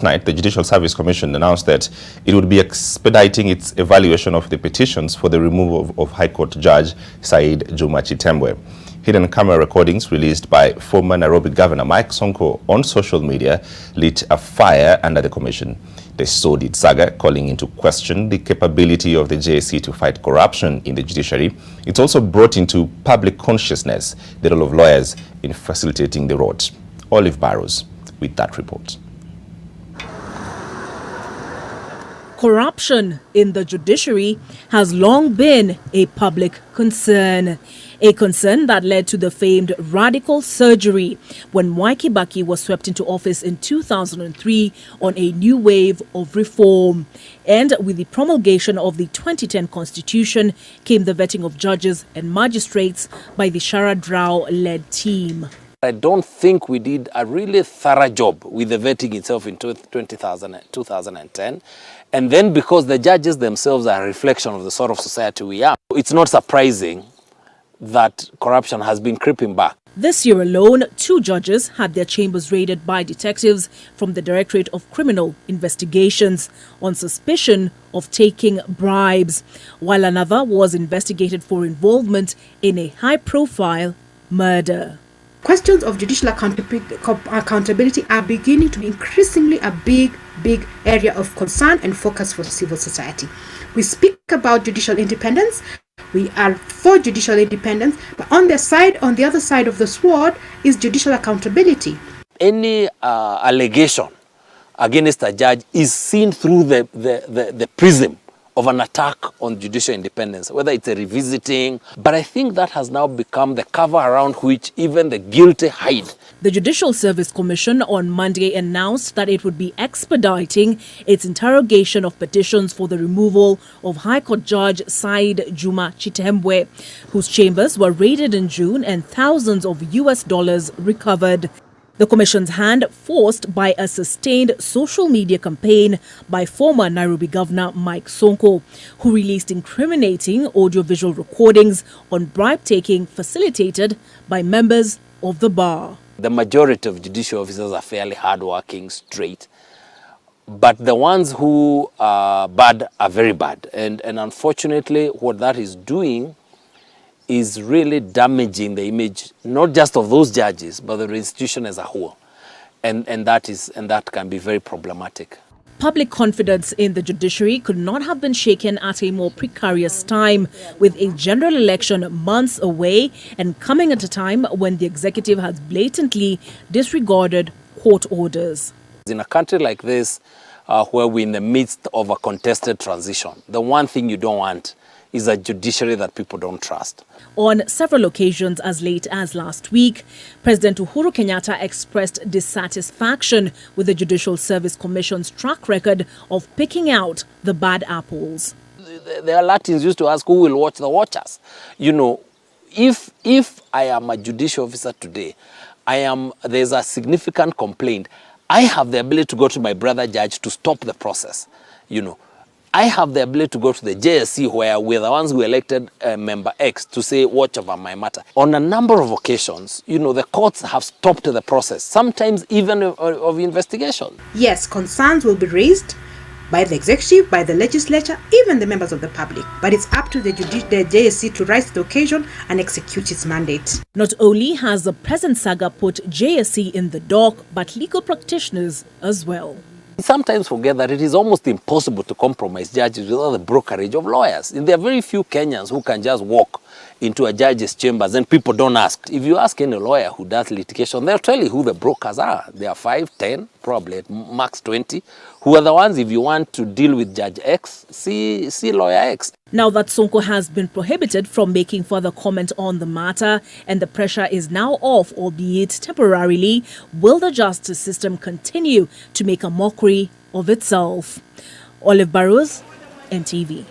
Tonight, the Judicial Service Commission announced that it would be expediting its evaluation of the petitions for the removal of High Court Judge Said Juma Chitembwe. Hidden camera recordings released by former Nairobi Governor Mike Sonko on social media lit a fire under the commission. The sordid saga calling into question the capability of the JSC to fight corruption in the judiciary. It's also brought into public consciousness the role of lawyers in facilitating the road. Olive Barrows with that report. Corruption in the judiciary has long been a public concern. A concern that led to the famed radical surgery when Mwai Kibaki was swept into office in 2003 on a new wave of reform. And with the promulgation of the 2010 Constitution came the vetting of judges and magistrates by the Sharad Rao-led team. I don't think we did a really thorough job with the vetting itself in 2010. And then because the judges themselves are a reflection of the sort of society we are, it's not surprising that corruption has been creeping back. This year alone, 2 judges had their chambers raided by detectives from the Directorate of Criminal Investigations on suspicion of taking bribes, while another was investigated for involvement in a high-profile murder. Questions of judicial accountability are beginning to be increasingly a big area of concern and focus for civil society. We speak about judicial independence. We are for judicial independence, but on the other side of the sword is judicial accountability. Any allegation against a judge is seen through the prism of an attack on judicial independence, whether it's a revisiting. But I think that has now become the cover around which even the guilty hide. The Judicial Service Commission on Monday announced that it would be expediting its interrogation of petitions for the removal of High Court Judge Said Juma Chitembwe, whose chambers were raided in June and thousands of US dollars recovered. The Commission's hand forced by a sustained social media campaign by former Nairobi Governor Mike Sonko, who released incriminating audiovisual recordings on bribe-taking facilitated by members of the bar. The majority of judicial officers are fairly hardworking, straight, but the ones who are bad are very bad. And unfortunately, what that is doing is really damaging the image, not just of those judges, but the institution as a whole. And that can be very problematic. Public confidence in the judiciary could not have been shaken at a more precarious time, with a general election months away and coming at a time when the executive has blatantly disregarded court orders. In a country like this, where we're in the midst of a contested transition, the one thing you don't want is a judiciary that people don't trust. On several occasions as late as last week, President Uhuru Kenyatta expressed dissatisfaction with the Judicial Service Commission's track record of picking out the bad apples. The Latins used to ask who will watch the watchers. You know, if I am a judicial officer today, there's a significant complaint, I have the ability to go to my brother judge to stop the process, you know. I have the ability to go to the JSC, where we're the ones who elected member X, to say, watch over my matter. On a number of occasions, you know, the courts have stopped the process, sometimes even of investigation. Yes, concerns will be raised by the executive, by the legislature, even the members of the public. But it's up to the JSC to rise to the occasion and execute its mandate. Not only has the present saga put JSC in the dock, but legal practitioners as well. We sometimes forget that it is almost impossible to compromise judges without the brokerage of lawyers. And there are very few Kenyans who can just walk into a judge's chambers and people don't ask. If you ask any lawyer who does litigation, they'll tell you who the brokers are. There are 5, 10, probably at max 20, who are the ones, if you want to deal with Judge X, see lawyer X. Now that Sonko has been prohibited from making further comment on the matter and the pressure is now off, albeit temporarily, will the justice system continue to make a mockery of itself? Olive Barrows, NTV.